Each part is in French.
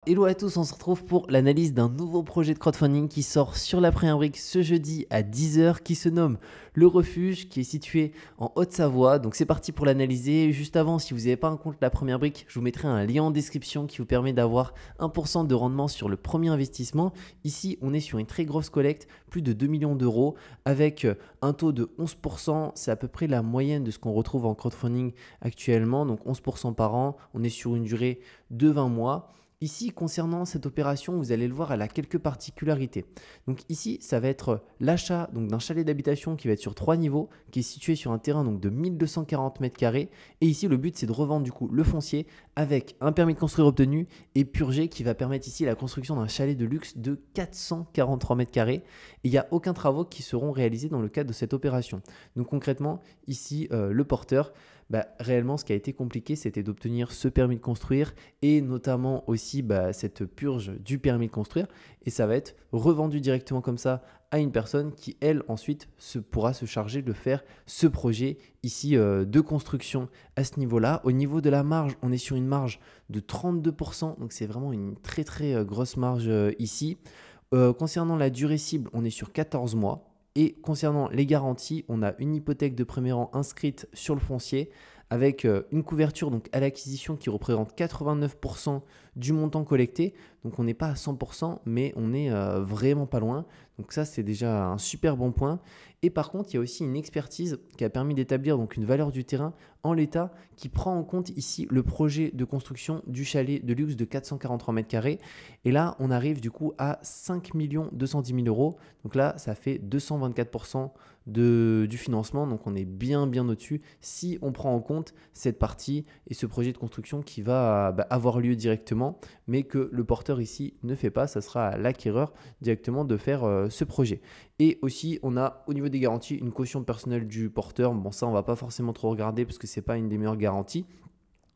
Hello à tous, on se retrouve pour l'analyse d'un nouveau projet de crowdfunding qui sort sur la Première Brique ce jeudi à 10h, qui se nomme Le Refuge, qui est situé en Haute-Savoie. Donc c'est parti pour l'analyser. Juste avant, si vous n'avez pas un compte La Première Brique, je vous mettrai un lien en description qui vous permet d'avoir 1% de rendement sur le premier investissement. Ici, on est sur une très grosse collecte, plus de 2 millions d'euros, avec un taux de 11%. C'est à peu près la moyenne de ce qu'on retrouve en crowdfunding actuellement, donc 11% par an. On est sur une durée de 20 mois. Ici, concernant cette opération, vous allez le voir, elle a quelques particularités. Donc ici, ça va être l'achat d'un chalet d'habitation qui va être sur 3 niveaux, qui est situé sur un terrain donc, de 1240 mètres carrés. Et ici, le but, c'est de revendre du coup le foncier avec un permis de construire obtenu et purgé qui va permettre ici la construction d'un chalet de luxe de 443 mètres carrés. Et il n'y a aucun travaux qui seront réalisés dans le cadre de cette opération. Donc concrètement, ici, le porteur, réellement, ce qui a été compliqué, c'était d'obtenir ce permis de construire et notamment aussi cette purge du permis de construire. Et ça va être revendu directement comme ça à une personne qui, elle, ensuite, pourra se charger de faire ce projet ici de construction à ce niveau-là. Au niveau de la marge, on est sur une marge de 32%. Donc, c'est vraiment une très, très grosse marge ici. Concernant la durée cible, on est sur 14 mois. Et concernant les garanties, on a une hypothèque de premier rang inscrite sur le foncier avec une couverture donc à l'acquisition qui représente 89% du montant collecté. Donc on n'est pas à 100%, mais on est vraiment pas loin. Donc ça, c'est déjà un super bon point. Et par contre, il y a aussi une expertise qui a permis d'établir donc une valeur du terrain en l'état qui prend en compte ici le projet de construction du chalet de luxe de 443 mètres carrés. Et là, on arrive du coup à 5 210 000 euros. Donc là, ça fait 224% du financement. Donc on est bien au-dessus si on prend en compte cette partie et ce projet de construction qui va avoir lieu directement, mais que le porteur ici ne fait pas. Ça sera à l'acquéreur directement de faire ce projet. Et aussi, on a au niveau des garanties une caution personnelle du porteur. Bon, ça, on va pas forcément trop regarder parce que c'est pas une des meilleures garanties.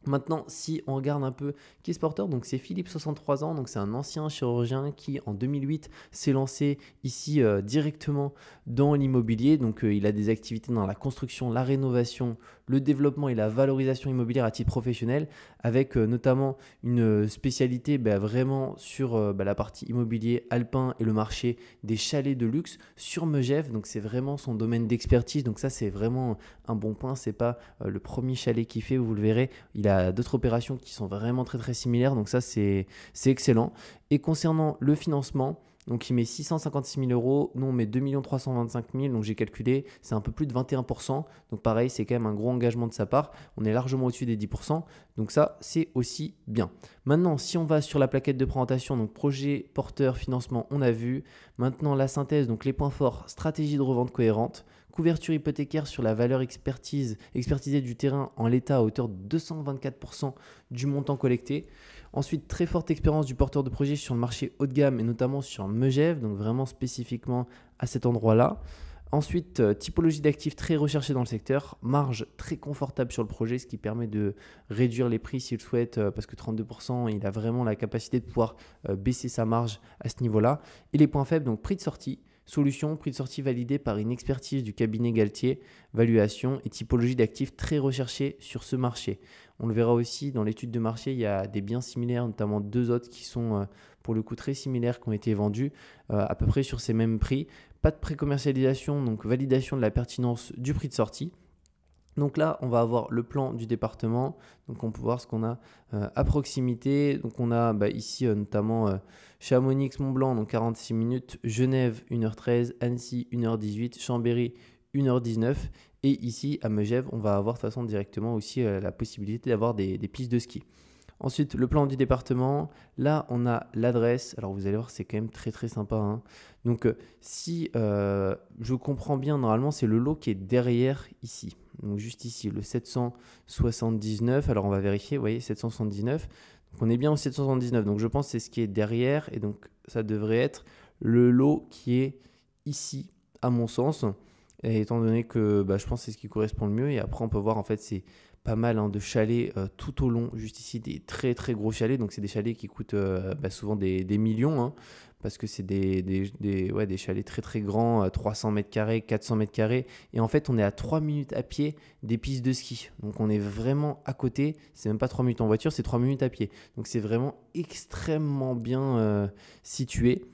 Maintenant, si on regarde un peu qui est ce porteur, donc c'est Philippe, 63 ans, donc c'est un ancien chirurgien qui en 2008 s'est lancé ici directement dans l'immobilier. Donc il a des activités dans la construction, la rénovation, le développement et la valorisation immobilière à titre professionnel, avec notamment une spécialité vraiment sur la partie immobilier alpin et le marché des chalets de luxe sur Megève. Donc c'est vraiment son domaine d'expertise. Donc ça, c'est vraiment un bon point. C'est pas le premier chalet qu'il fait, vous le verrez. Il a d'autres opérations qui sont vraiment très très similaires, donc ça c'est excellent. Et concernant le financement, donc il met 656 000 euros, nous on met 2 325 000, donc j'ai calculé, c'est un peu plus de 21%, donc pareil, c'est quand même un gros engagement de sa part, on est largement au-dessus des 10%, donc ça c'est aussi bien. Maintenant, si on va sur la plaquette de présentation, donc projet, porteur, financement, on a vu. Maintenant la synthèse, donc les points forts, stratégie de revente cohérente, couverture hypothécaire sur la valeur expertisée du terrain en l'état à hauteur de 224% du montant collecté. Ensuite, très forte expérience du porteur de projet sur le marché haut de gamme et notamment sur Megève, donc vraiment spécifiquement à cet endroit-là. Ensuite, typologie d'actifs très recherchée dans le secteur, marge très confortable sur le projet, ce qui permet de réduire les prix s'il souhaite, parce que 32%, il a vraiment la capacité de pouvoir baisser sa marge à ce niveau-là. Et les points faibles, donc prix de sortie, solution, prix de sortie validé par une expertise du cabinet Galtier, valuation et typologie d'actifs très recherchés sur ce marché. On le verra aussi dans l'étude de marché, il y a des biens similaires, notamment deux autres qui sont pour le coup très similaires, qui ont été vendus à peu près sur ces mêmes prix. Pas de pré-commercialisation, donc validation de la pertinence du prix de sortie. Donc là, on va avoir le plan du département. Donc on peut voir ce qu'on a à proximité. Donc on a ici notamment Chamonix-Mont-Blanc, donc 46 minutes, Genève 1h13, Annecy 1h18, Chambéry 1h19. Et ici à Megève, on va avoir de toute façon directement aussi la possibilité d'avoir des pistes de ski. Ensuite, le plan du département. Là, on a l'adresse. Alors, vous allez voir, c'est quand même très, très sympa, hein. Donc, si je comprends bien, normalement, c'est le lot qui est derrière ici. Donc, juste ici, le 779. Alors, on va vérifier. Vous voyez, 779. Donc, on est bien au 779. Donc, je pense que c'est ce qui est derrière. Et donc, ça devrait être le lot qui est ici, à mon sens. Et étant donné que je pense que c'est ce qui correspond le mieux. Et après, on peut voir, en fait, c'est pas mal de chalets tout au long, juste ici, des très très gros chalets. Donc c'est des chalets qui coûtent souvent des millions, hein, parce que c'est des chalets très très grands, 300 mètres carrés, 400 mètres carrés. Et en fait, on est à 3 minutes à pied des pistes de ski. Donc on est vraiment à côté. C'est même pas 3 minutes en voiture, c'est 3 minutes à pied. Donc c'est vraiment extrêmement bien situé.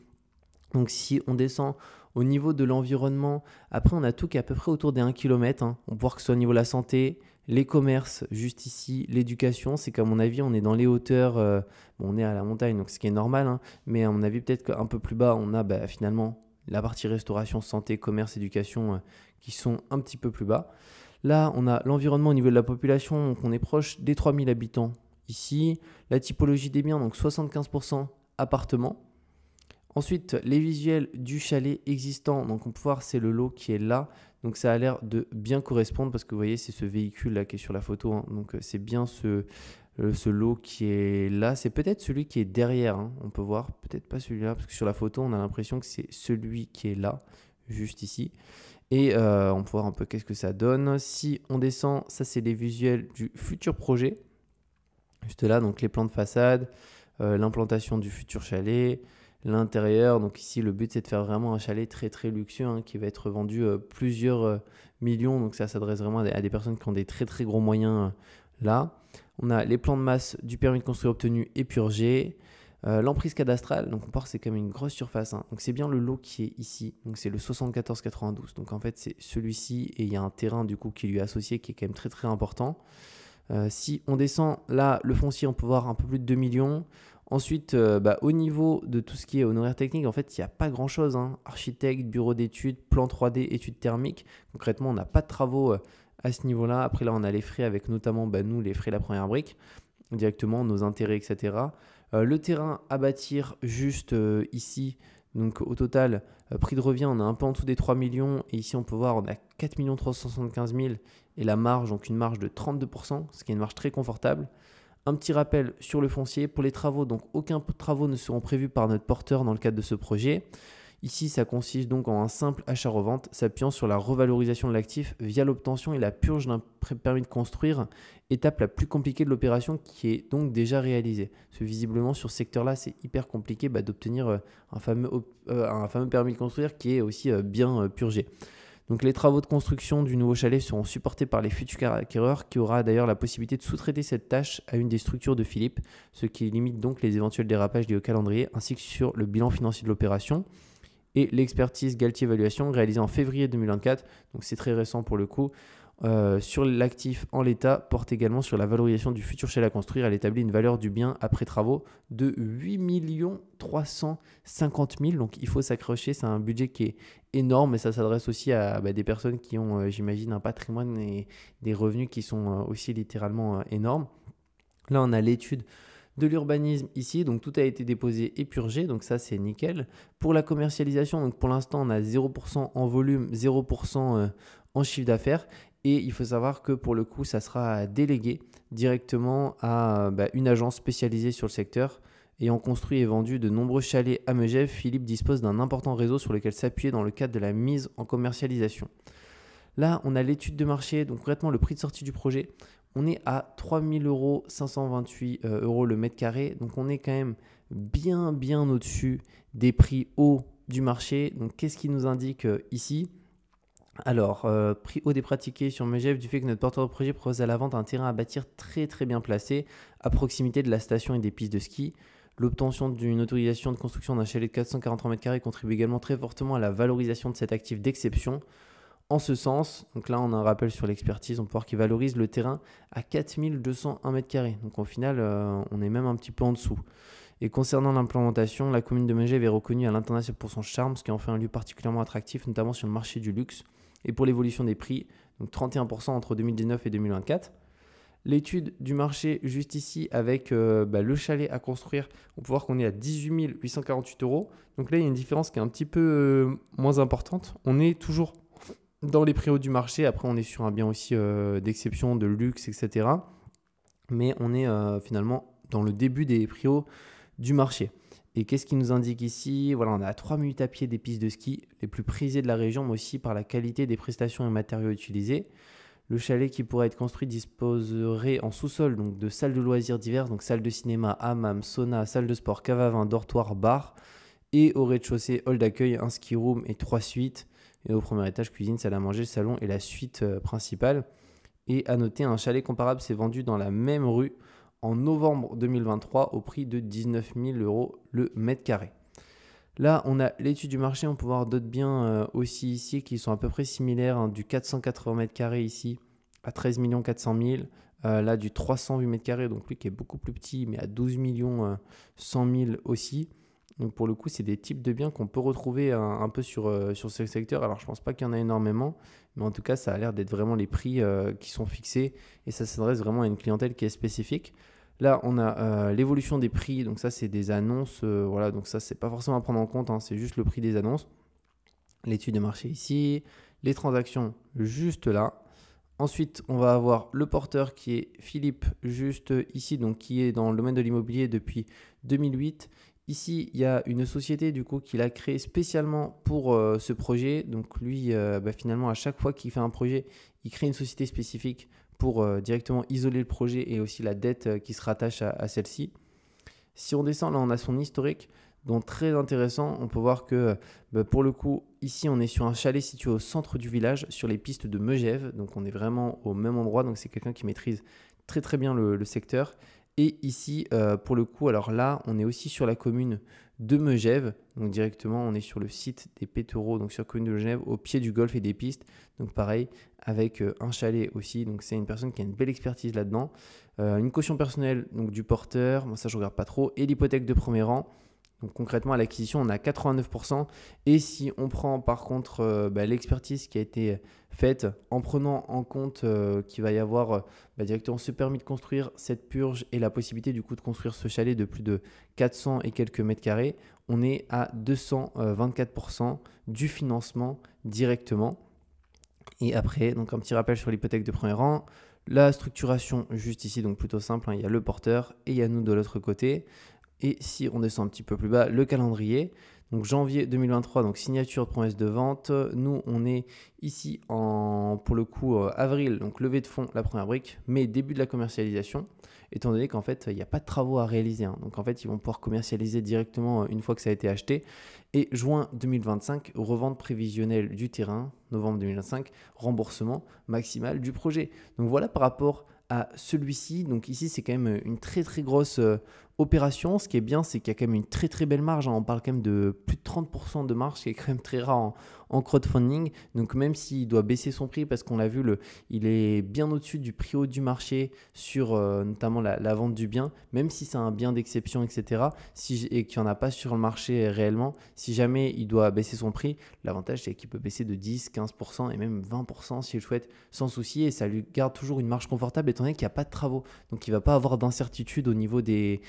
Donc si on descend au niveau de l'environnement, après on a tout qui est à peu près autour des 1 km. On peut voir que ce soit au niveau de la santé, les commerces, juste ici, l'éducation, c'est qu'à mon avis on est dans les hauteurs, on est à la montagne donc ce qui est normal, hein, mais à mon avis peut-être qu'un peu plus bas on a finalement la partie restauration, santé, commerce, éducation qui sont un petit peu plus bas. Là on a l'environnement au niveau de la population, donc on est proche des 3000 habitants ici. La typologie des biens, donc 75% appartements. Ensuite, les visuels du chalet existant, donc on peut voir c'est le lot qui est là, donc ça a l'air de bien correspondre parce que vous voyez c'est ce véhicule là qui est sur la photo, hein. Donc c'est bien ce lot qui est là, c'est peut-être celui qui est derrière, hein. On peut voir, peut-être pas celui-là parce que sur la photo on a l'impression que c'est celui qui est là, juste ici. Et on peut voir un peu qu'est-ce que ça donne. Si on descend, ça c'est les visuels du futur projet, juste là, donc les plans de façade, l'implantation du futur chalet, l'intérieur. Donc ici le but c'est de faire vraiment un chalet très très luxueux, hein, qui va être vendu plusieurs millions, donc ça s'adresse vraiment à des personnes qui ont des très très gros moyens là. On a les plans de masse du permis de construire obtenu et purgé, l'emprise cadastrale, donc on part c'est quand même une grosse surface, hein. Donc c'est bien le lot qui est ici, donc c'est le 74-92, donc en fait c'est celui-ci et il y a un terrain du coup qui lui est associé qui est quand même très très important. Si on descend là, le foncier, on peut voir un peu plus de 2 millions. Ensuite, au niveau de tout ce qui est honoraire technique, en fait, il n'y a pas grand-chose, hein. Architecte, bureau d'études, plan 3D, études thermiques. Concrètement, on n'a pas de travaux à ce niveau-là. Après, là, on a les frais avec notamment, nous, les frais de la première brique, directement, nos intérêts, etc. Le terrain à bâtir juste ici. Donc au total, prix de revient, on a un peu en dessous des 3 millions. Et ici, on peut voir, on a 4 375 000 et la marge, donc une marge de 32%, ce qui est une marge très confortable. Un petit rappel sur le foncier, pour les travaux, donc aucun travaux ne seront prévus par notre porteur dans le cadre de ce projet. Ici, ça consiste donc en un simple achat-revente s'appuyant sur la revalorisation de l'actif via l'obtention et la purge d'un permis de construire, étape la plus compliquée de l'opération qui est donc déjà réalisée. Parce que visiblement, sur ce secteur-là, c'est hyper compliqué d'obtenir un fameux permis de construire qui est aussi bien purgé. Donc les travaux de construction du nouveau chalet seront supportés par les futurs acquéreurs qui aura d'ailleurs la possibilité de sous-traiter cette tâche à une des structures de Philippe, ce qui limite donc les éventuels dérapages liés au calendrier ainsi que sur le bilan financier de l'opération. Et l'expertise Galtier Évaluation réalisée en février 2024, donc c'est très récent pour le coup, sur l'actif en l'état, porte également sur la valorisation du futur chalet à construire. Elle établit une valeur du bien après travaux de 8 350 000. Donc il faut s'accrocher, c'est un budget qui est énorme et ça s'adresse aussi à des personnes qui ont, j'imagine, un patrimoine et des revenus qui sont aussi littéralement énormes. Là, on a l'étude de l'urbanisme ici, donc tout a été déposé et purgé, donc ça c'est nickel. Pour la commercialisation, donc pour l'instant on a 0% en volume, 0% en chiffre d'affaires. Et il faut savoir que pour le coup, ça sera délégué directement à une agence spécialisée sur le secteur. Ayant construit et vendu de nombreux chalets à Megève, Philippe dispose d'un important réseau sur lequel s'appuyer dans le cadre de la mise en commercialisation. Là, on a l'étude de marché, donc concrètement le prix de sortie du projet. On est à 3 528 euros le mètre carré. Donc on est quand même bien au-dessus des prix hauts du marché. Donc qu'est-ce qui nous indique ici ? Alors, prix haut des pratiqués sur Megève du fait que notre porteur de projet propose à la vente un terrain à bâtir très très bien placé à proximité de la station et des pistes de ski. L'obtention d'une autorisation de construction d'un chalet de 443 m² contribue également très fortement à la valorisation de cet actif d'exception. En ce sens, donc là on a un rappel sur l'expertise, on peut voir qu'il valorise le terrain à 4201 m². Donc au final, on est même un petit peu en dessous. Et concernant l'implémentation, la commune de Megève est reconnue à l'international pour son charme, ce qui en fait un lieu particulièrement attractif, notamment sur le marché du luxe. Et pour l'évolution des prix, donc 31% entre 2019 et 2024. L'étude du marché juste ici avec le chalet à construire, on peut voir qu'on est à 18 848 euros. Donc là, il y a une différence qui est un petit peu moins importante. On est toujours dans les prix hauts du marché. Après, on est sur un bien aussi d'exception, de luxe, etc. Mais on est finalement dans le début des prix hauts du marché. Et qu'est-ce qui nous indique ici ? Voilà, on est à 3 minutes à pied des pistes de ski les plus prisées de la région, mais aussi par la qualité des prestations et matériaux utilisés. Le chalet qui pourrait être construit disposerait en sous-sol donc de salles de loisirs diverses, donc salle de cinéma, hammam, sauna, salle de sport, cave à vin, dortoir, bar. Et au rez-de-chaussée, hall d'accueil, un ski room et 3 suites. Et au premier étage, cuisine, salle à manger, salon et la suite principale. Et à noter, un chalet comparable s'est vendu dans la même rue en novembre 2023 au prix de 19 000 € le mètre carré. Là, on a l'étude du marché, on peut voir d'autres biens aussi ici qui sont à peu près similaires, hein, du 480 mètres carrés ici à 13 400 000. Là, du 308 mètres carrés, donc lui qui est beaucoup plus petit, mais à 12 100 000 aussi. Donc pour le coup, c'est des types de biens qu'on peut retrouver un peu sur ce secteur. Alors je ne pense pas qu'il y en a énormément, mais en tout cas, ça a l'air d'être vraiment les prix qui sont fixés et ça s'adresse vraiment à une clientèle qui est spécifique. Là, on a l'évolution des prix, donc ça, c'est des annonces. Voilà, donc ça, c'est pas forcément à prendre en compte, hein, c'est juste le prix des annonces. L'étude de marché ici, les transactions juste là. Ensuite, on va avoir le porteur qui est Philippe, juste ici, donc qui est dans le domaine de l'immobilier depuis 2008. Ici, il y a une société du coup qu'il a créée spécialement pour ce projet. Donc lui, finalement, à chaque fois qu'il fait un projet, il crée une société spécifique pour directement isoler le projet et aussi la dette qui se rattache à celle-ci. Si on descend, là, on a son historique. Donc très intéressant, on peut voir que pour le coup, ici, on est sur un chalet situé au centre du village, sur les pistes de Megève. Donc on est vraiment au même endroit. Donc c'est quelqu'un qui maîtrise très très bien le secteur. Et ici, pour le coup, alors là, on est aussi sur la commune de Megève. Donc directement, on est sur le site des Pétereaux, donc sur la commune de Megève, au pied du golfe et des pistes. Donc pareil, avec un chalet aussi. Donc c'est une personne qui a une belle expertise là-dedans. Une caution personnelle donc du porteur, moi ça je ne regarde pas trop. Et l'hypothèque de premier rang. Donc concrètement, à l'acquisition, on a 89%. Et si on prend par contre l'expertise qui a été faite en prenant en compte qu'il va y avoir directement ce permis de construire, cette purge et la possibilité du coup de construire ce chalet de plus de 400 et quelques mètres carrés, on est à 224% du financement directement. Et après, donc un petit rappel sur l'hypothèque de premier rang. La structuration juste ici, donc plutôt simple, hein, il y a le porteur et il y a nous de l'autre côté. Et si on descend un petit peu plus bas, le calendrier. Donc janvier 2023, donc signature de promesse de vente. Nous, on est ici pour le coup avril, donc levée de fonds, la première brique, mais début de la commercialisation, étant donné qu'en fait, il n'y a pas de travaux à réaliser, hein. Donc en fait, ils vont pouvoir commercialiser directement une fois que ça a été acheté. Et juin 2025, revente prévisionnelle du terrain. Novembre 2025, remboursement maximal du projet. Donc voilà par rapport à celui-ci. Donc ici, c'est quand même une très très grosse opération. Ce qui est bien, c'est qu'il y a quand même une très très belle marge, hein. On parle quand même de plus de 30% de marge, ce qui est quand même très rare en crowdfunding. Donc même s'il doit baisser son prix, parce qu'on l'a vu, il est bien au-dessus du prix haut du marché sur notamment la vente du bien, même si c'est un bien d'exception, etc. Et qu'il n'y en a pas sur le marché réellement, si jamais il doit baisser son prix, l'avantage c'est qu'il peut baisser de 10, 15% et même 20% s'il le souhaite sans souci, et ça lui garde toujours une marge confortable étant donné qu'il n'y a pas de travaux. Donc il ne va pas avoir d'incertitude au niveau des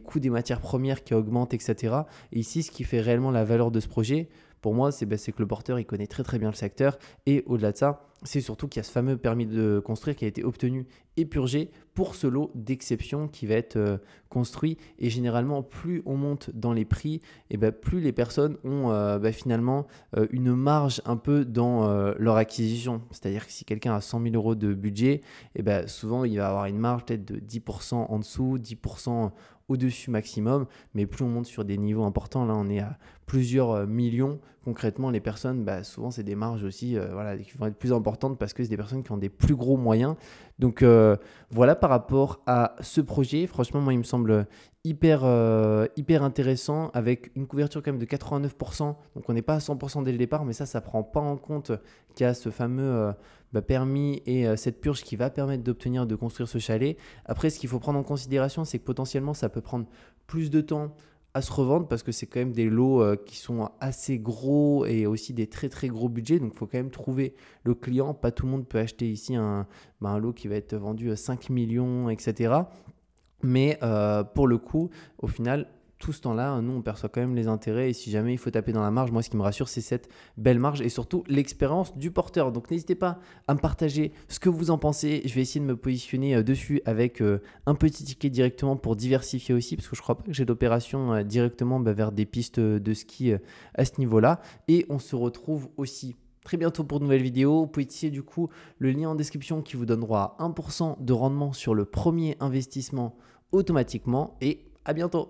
coûts des matières premières qui augmentent, etc. Et ici, ce qui fait réellement la valeur de ce projet, pour moi, c'est que le porteur, il connaît très très bien le secteur. Et au-delà de ça, c'est surtout qu'il y a ce fameux permis de construire qui a été obtenu et purgé pour ce lot d'exception qui va être construit. Et généralement, plus on monte dans les prix, et plus les personnes ont finalement une marge un peu dans leur acquisition. C'est-à-dire que si quelqu'un a 100 000 € de budget, souvent il va avoir une marge peut-être de 10% en dessous, 10% au-dessus maximum, mais plus on monte sur des niveaux importants, là on est à plusieurs millions. Concrètement, les personnes, souvent c'est des marges aussi qui vont être plus importantes parce que c'est des personnes qui ont des plus gros moyens. Donc voilà par rapport à ce projet. Franchement, moi il me semble hyper intéressant, avec une couverture quand même de 89%. Donc on n'est pas à 100% dès le départ, mais ça prend pas en compte qu'il y a ce fameux permis et cette purge qui va permettre d'obtenir de construire ce chalet. Après, ce qu'il faut prendre en considération, c'est que potentiellement ça peut prendre plus de temps à se revendre parce que c'est quand même des lots qui sont assez gros et aussi des très très gros budgets. Donc il faut quand même trouver le client. Pas tout le monde peut acheter ici un lot qui va être vendu à 5 millions, etc. Mais pour le coup, au final, tout ce temps-là, nous, on perçoit quand même les intérêts. Et si jamais il faut taper dans la marge, moi, ce qui me rassure, c'est cette belle marge et surtout l'expérience du porteur. Donc, n'hésitez pas à me partager ce que vous en pensez. Je vais essayer de me positionner dessus avec un petit ticket directement pour diversifier aussi, parce que je ne crois pas que j'ai d'opération directement vers des pistes de ski à ce niveau-là. Et on se retrouve aussi très bientôt pour de nouvelles vidéos. Vous pouvez utiliser du coup le lien en description qui vous donnera 1% de rendement sur le premier investissement automatiquement et à bientôt.